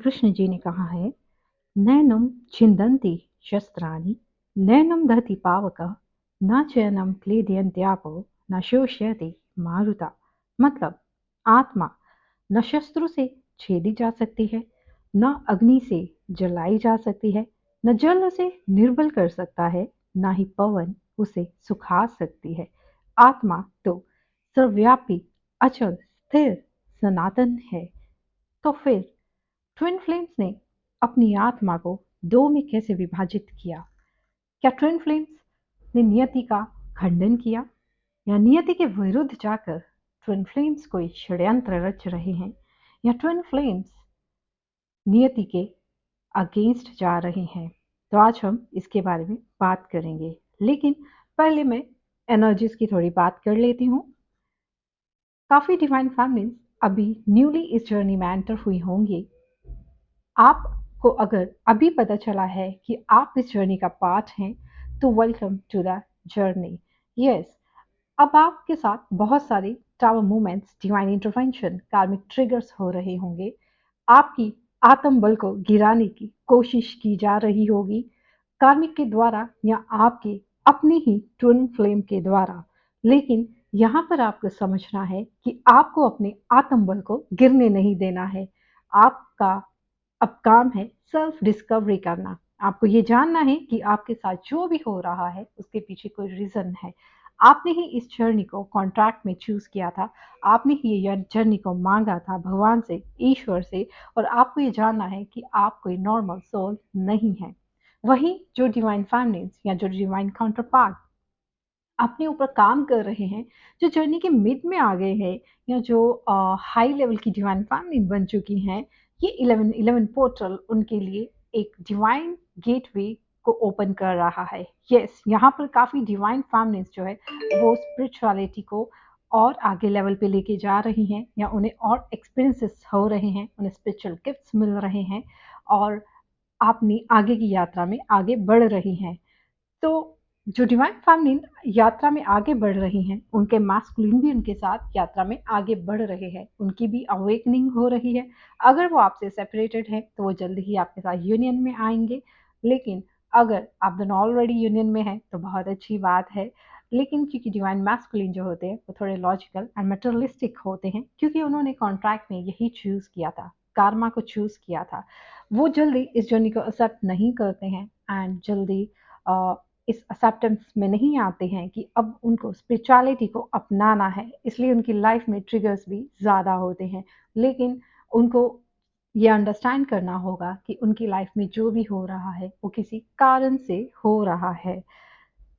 कृष्ण जी ने कहा है, नैनम छिन्दन्ति शस्त्राणि, नैनम दहति पावकः, न चैनम क्लेदयन्त्यापो, न शोष्यति मारुता। मतलब आत्मा न शस्त्रों से छेदी जा सकती है, न अग्नि से जलाई जा सकती है, न जल उसे निर्बल कर सकता है, न ही पवन उसे सुखा सकती है। आत्मा तो सर्वव्यापी, अचल, स्थिर, सनातन है। तो फिर ट्विन फ्लेम्स ने अपनी आत्मा को दो में कैसे विभाजित किया? क्या ट्विन फ्लेम्स ने नियति का खंडन किया, या नियति के विरुद्ध जाकर ट्विन फ्लेम्स कोई षड्यंत्र रच रहे हैं, या ट्विन फ्लेम्स नियति के अगेंस्ट जा रहे हैं? तो आज हम इसके बारे में बात करेंगे, लेकिन पहले मैं एनर्जीज की थोड़ी बात कर लेती हूँ। काफ़ी डिवाइन फैमिलीज अभी न्यूली इस जर्नी में एंटर हुई होंगी। आपको अगर अभी पता चला है कि आप इस जर्नी का पार्ट हैं, तो welcome to the journey. Yes, अब आपके साथ बहुत सारे tower movements, divine intervention, karmic triggers हो रहे होंगे। आपकी आत्मबल को गिराने की कोशिश की जा रही होगी, कार्मिक के द्वारा या आपके अपने ही ट्विन फ्लेम के द्वारा। लेकिन यहाँ पर आपको समझना है कि आपको अपने आत्मबल को गिरने नहीं देना है। आपका अब काम है सेल्फ डिस्कवरी करना। आपको ये जानना है कि आपके साथ जो भी हो रहा है उसके पीछे कोई रीज़न है। आपने ही इस जर्नी को कॉन्ट्रैक्ट में चूज़ किया था। आपने ही ये जर्नी को मांगा था भगवान से, ईश्वर से, और आपको ये जानना है कि आप कोई नॉर्मल सोल नहीं है। वहीं जो डिवाइन फैमिलीज या जो डिवाइन काउंटर पार्ट अपने ऊपर काम कर रहे हैं, जो जर्नी के मिड में आ गए हैं, या जो हाई लेवल की डिवाइन फैमिली बन चुकी हैं, ये 11 पोर्टल उनके लिए एक डिवाइन गेटवे को ओपन कर रहा है। यस, यहाँ पर काफ़ी डिवाइन फैमिलीज जो है वो स्पिरिचुअलिटी को और आगे लेवल पे लेके जा रही हैं, या उन्हें और एक्सपीरियंसेस हो रहे हैं, उन्हें स्पिरिचुअल गिफ्ट्स मिल रहे हैं, और अपनी आगे की यात्रा में आगे बढ़ रही हैं। तो जो डिवाइन फैमिलीन यात्रा में आगे बढ़ रही हैं, उनके मास्कुलिन भी उनके साथ यात्रा में आगे बढ़ रहे हैं, उनकी भी अवेकनिंग हो रही है। अगर वो आपसे सेपरेटेड है तो वो जल्दी ही आपके साथ यूनियन में आएंगे, लेकिन अगर आप दोनों ऑलरेडी यूनियन में हैं तो बहुत अच्छी बात है। लेकिन क्योंकि डिवाइन मैस्कुलिन जो होते हैं वो थोड़े लॉजिकल एंड मटेरियलिस्टिक होते हैं, क्योंकि उन्होंने कॉन्ट्रैक्ट में यही चूज़ किया था, कार्मा को चूज़ किया था, वो जल्दी इस जर्नी को एक्सेप्ट नहीं करते हैं, एंड जल्दी इस एक्सेप्टेंस में नहीं आते हैं कि अब उनको स्पिरिचुअलिटी को अपनाना है। इसलिए उनकी लाइफ में ट्रिगर्स भी ज़्यादा होते हैं, लेकिन उनको ये अंडरस्टैंड करना होगा कि उनकी लाइफ में जो भी हो रहा है वो किसी कारण से हो रहा है।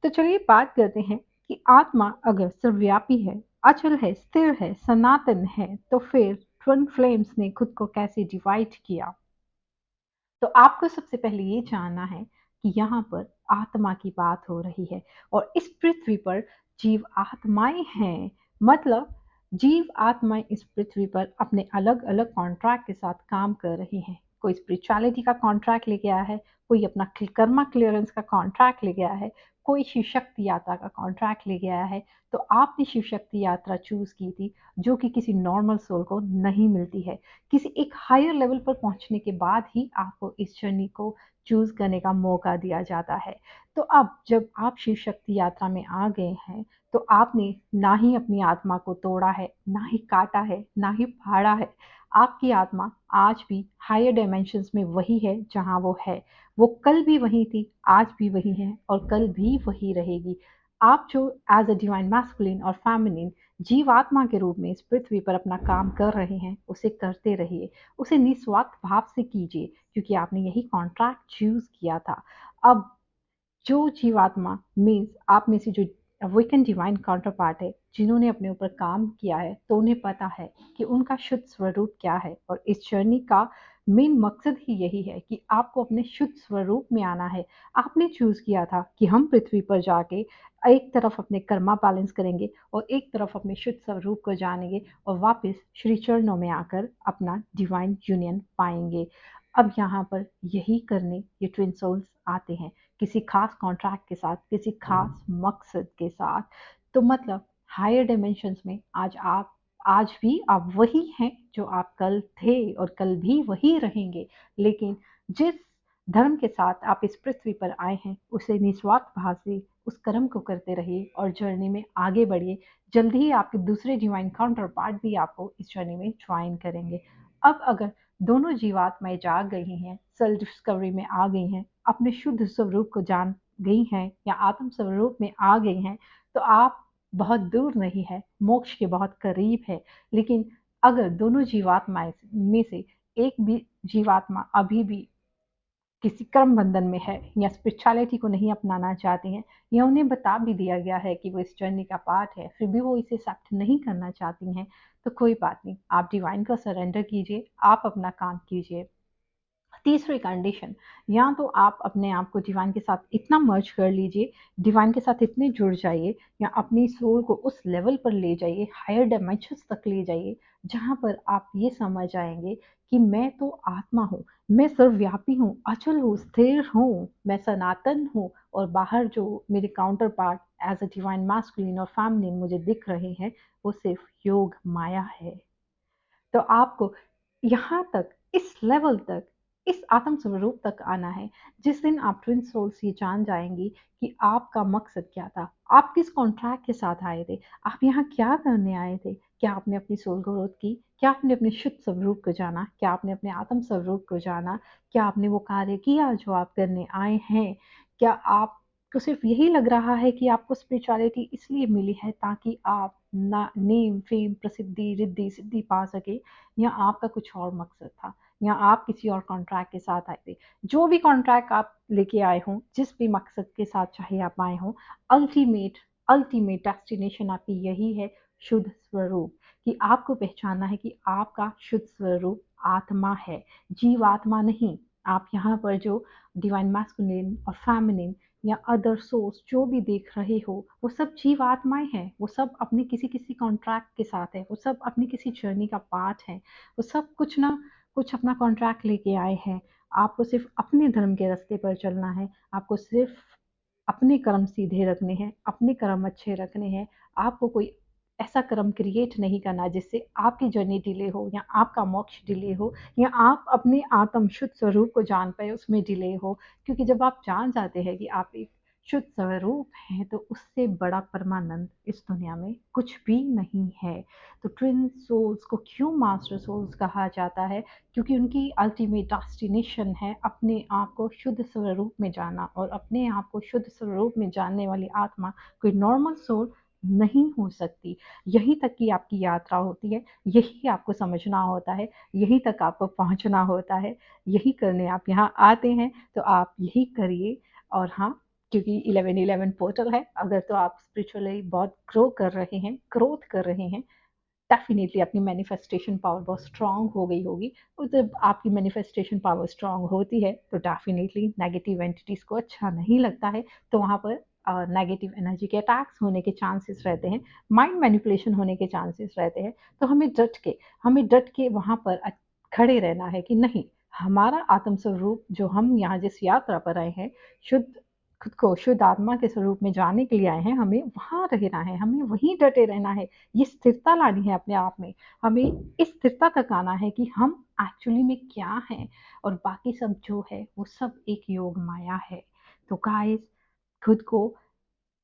तो चलिए बात करते हैं कि आत्मा अगर सर्वव्यापी है, अचल है, स्थिर है, सनातन है, तो फिर ट्विन फ्लेम्स ने खुद को कैसे डिवाइड किया? तो आपको सबसे पहले ये जानना है कि यहाँ पर आत्मा की बात हो रही है, और इस पृथ्वी पर जीव आत्माएं हैं। मतलब जीव आत्माएं इस पृथ्वी पर अपने अलग अलग कॉन्ट्रैक्ट के साथ काम कर रही हैं। कोई स्पिरिचुअलिटी का कॉन्ट्रैक्ट ले गया है, कोई अपना कर्मा क्लियरेंस का कॉन्ट्रैक्ट ले गया है, कोई शिव शक्ति यात्रा का कॉन्ट्रैक्ट ले गया है। तो आपने शिव शक्ति यात्रा चूज की थी, जो कि किसी नॉर्मल सोल को नहीं मिलती है। किसी एक हायर लेवल पर पहुंचने के बाद ही आपको इस जर्नी को चूज करने का मौका दिया जाता है। तो अब जब आप शिव शक्ति यात्रा में आ गए हैं, तो आपने ना ही अपनी आत्मा को तोड़ा है, ना ही काटा है, ना ही फाड़ा है। आपकी आत्मा आज भी हायर डायमेंशंस में वही है जहां वो है। वो कल भी वही थी, आज भी वही है, और कल भी वही रहेगी। आप जो एज अ डिवाइन मैस्कुलिन और फेमिनिन जीवात्मा के रूप में इस पृथ्वी पर अपना काम कर रहे हैं, उसे करते रहिए। उसे निस्वार्थ भाव से कीजिए, क्योंकि आपने यही कॉन्ट्रैक्ट चूज किया था। अब जो जीवात्मा मीन्स आप में से जो अवेकन डिवाइन काउंटर पार्ट है, जिन्होंने अपने ऊपर काम किया है, तो उन्हें पता है कि उनका शुद्ध स्वरूप क्या है, और इस जर्नी का मेन मकसद ही यही है कि आपको अपने शुद्ध स्वरूप में आना है। आपने चूज किया था कि हम पृथ्वी पर जाके एक तरफ अपने कर्मा बैलेंस करेंगे, और एक तरफ अपने शुद्ध स्वरूप को जानेंगे, और वापस श्री चरणों में आकर अपना डिवाइन यूनियन पाएंगे। अब यहाँ पर यही करने ये ट्विन सोल्स आते हैं, किसी खास कॉन्ट्रैक्ट के साथ, किसी खास मकसद के साथ। तो मतलब हायर डायमेंशंस में आज आप आज भी आप वही हैं जो आप कल थे और कल भी वही रहेंगे। लेकिन जिस धर्म के साथ आप इस पृथ्वी पर आए हैं, उसे निस्वार्थ भाव से उस कर्म को करते रहिए और जर्नी में आगे बढ़िए। जल्द ही आपके दूसरे डिवाइन काउंटर पार्ट भी आपको इस जर्नी में ज्वाइन करेंगे। अब अगर दोनों जीवात्माएं जाग गई हैं, सेल्फ डिस्कवरी में आ गई हैं, अपने शुद्ध स्वरूप को जान गई हैं या आत्म स्वरूप में आ गई हैं, तो आप बहुत दूर नहीं है, मोक्ष के बहुत करीब है। लेकिन अगर दोनों जीवात्माएं में से एक भी जीवात्मा अभी भी किसी कर्म बंधन में है या स्पिरिचुअलिटी को नहीं अपनाना चाहती हैं, या उन्हें बता भी दिया गया है कि वो इस जर्नी का पार्ट है, फिर भी वो इसे एक्सेप्ट नहीं करना चाहती हैं, तो कोई बात नहीं, आप डिवाइन को सरेंडर कीजिए, आप अपना काम कीजिए। तीसरी कंडीशन, या तो आप अपने आप को डिवाइन के साथ इतना मर्ज कर लीजिए, डिवाइन के साथ इतने जुड़ जाइए, या अपनी सोल को उस लेवल पर ले जाइए, हायर डायमेंशंस तक ले जाइए, जहाँ पर आप ये समझ आएंगे कि मैं तो आत्मा हूँ, मैं सर्वव्यापी हूँ, अचल हूँ, स्थिर हूँ, मैं सनातन हूँ, और बाहर जो मेरे counterpart as a divine masculine और फेमिनिन मुझे दिख रहे हैं, वो सिर्फ योग माया है। तो आपको यहाँ तक, इस लेवल तक, इस आत्म स्वरूप तक आना है। जिस दिन आप ट्विन सोल्स ये जान जाएंगी कि आपका मकसद क्या था, आप किस कॉन्ट्रैक्ट के साथ आए थे, आप यहाँ क्या करने आए थे, क्या आपने अपनी सोल ग्रोथ की, क्या आपने अपने शुद्ध स्वरूप को जाना, क्या आपने अपने आत्म स्वरूप को जाना, क्या आपने वो कार्य किया जो आप करने आए हैं, क्या आपको सिर्फ यही लग रहा है कि आपको स्पिरिचुअलिटी इसलिए मिली है ताकि आप ना नेम फेम प्रसिद्धि रिद्धि सिद्धि पा सके, या आपका कुछ और मकसद था, या आप किसी और कॉन्ट्रैक्ट के साथ आए थे। जो भी कॉन्ट्रैक्ट आप लेके आए हों, जिस भी मकसद के साथ चाहे आप आए हों, अल्टीमेट अल्टीमेट डेस्टिनेशन आपकी यही है, शुद्ध स्वरूप। कि आपको पहचानना है कि आपका शुद्ध स्वरूप आत्मा है, जीवात्मा नहीं। आप यहाँ पर जो डिवाइन मैस्कुलिन और फेमिनिन या अदर सोर्स जो भी देख रहे हो, वो सब जीवात्माएं हैं, वो सब अपने किसी किसी कॉन्ट्रैक्ट के साथ है, वो सब अपनी किसी जर्नी का पार्ट है, वो सब कुछ ना कुछ अपना कॉन्ट्रैक्ट लेके आए हैं। आपको सिर्फ अपने धर्म के रास्ते पर चलना है, आपको सिर्फ अपने कर्म सीधे रखने हैं, अपने कर्म अच्छे रखने हैं। आपको कोई ऐसा कर्म क्रिएट नहीं करना जिससे आपकी जर्नी डिले हो, या आपका मोक्ष डिले हो, या आप अपने आत्म शुद्ध स्वरूप को जान पाए उसमें डिले हो। क्योंकि जब आप जान जाते हैं कि आप एक शुद्ध स्वरूप हैं, तो उससे बड़ा परमानंद इस दुनिया में कुछ भी नहीं है। तो ट्विन सोल्स को क्यों मास्टर सोल्स कहा जाता है? क्योंकि उनकी अल्टीमेट डेस्टिनेशन है अपने आप को शुद्ध स्वरूप में जाना, और अपने आप को शुद्ध स्वरूप में जानने वाली आत्मा कोई नॉर्मल सोल नहीं हो सकती। यहीं तक की आपकी यात्रा होती है, यही आपको समझना होता है, यहीं तक आपको पहुंचना होता है, यही करने आप यहाँ आते हैं, तो आप यही करिए। और हाँ, क्योंकि 1111 पोर्टल है, अगर तो आप स्पिरिचुअली बहुत ग्रो कर रहे हैं, ग्रोथ कर रहे हैं, डेफिनेटली अपनी मैनिफेस्टेशन पावर बहुत स्ट्रांग हो गई होगी। और जब आपकी मैनिफेस्टेशन पावर स्ट्रांग होती है, तो डेफिनेटली नेगेटिव एंटिटीज़ को अच्छा नहीं लगता है, तो वहाँ पर नेगेटिव एनर्जी के अटैक्स होने के चांसेस रहते हैं, माइंड मैनिपुलेशन होने के चांसेस रहते हैं। तो हमें डट के वहाँ पर खड़े रहना है कि नहीं, हमारा आत्म स्वरूप जो हम यहाँ जिस यात्रा पर आए हैं, शुद्ध खुद को शुद्ध आत्मा के स्वरूप में जानने के लिए आए हैं, हमें वहाँ रहना है, हमें वहीं डटे रहना है। ये स्थिरता लानी है अपने आप में, हमें इस स्थिरता तक आना है कि हम एक्चुअली में क्या हैं, और बाकी सब जो है वो सब एक योग माया है। तो गाइस, खुद को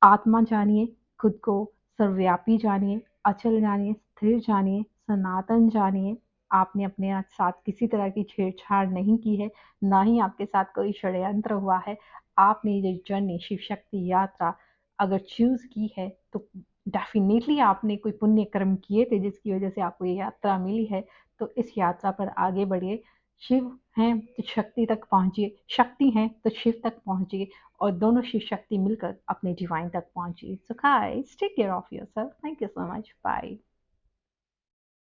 आत्मा जानिए, खुद को सर्वव्यापी जानिए, अचल जानिए, स्थिर जानिए, सनातन जानिए। आपने अपने साथ किसी तरह की छेड़छाड़ नहीं की है, ना ही आपके साथ कोई षड्यंत्र हुआ है। आपने ये जर्नी शिव शक्ति यात्रा अगर चूज़ की है, तो डेफ़िनेटली आपने कोई पुण्य कर्म किए थे जिसकी वज़ह से आपको ये यात्रा मिली है। तो इस यात्रा पर आगे बढ़िए। शिव हैं तो शक्ति तक पहुँचिए, शक्ति हैं तो शिव तक पहुँचिए, और दोनों शिव शक्ति मिलकर अपने डिवाइन तक पहुंची। So guys, take care of yourself. Thank you so much. Bye.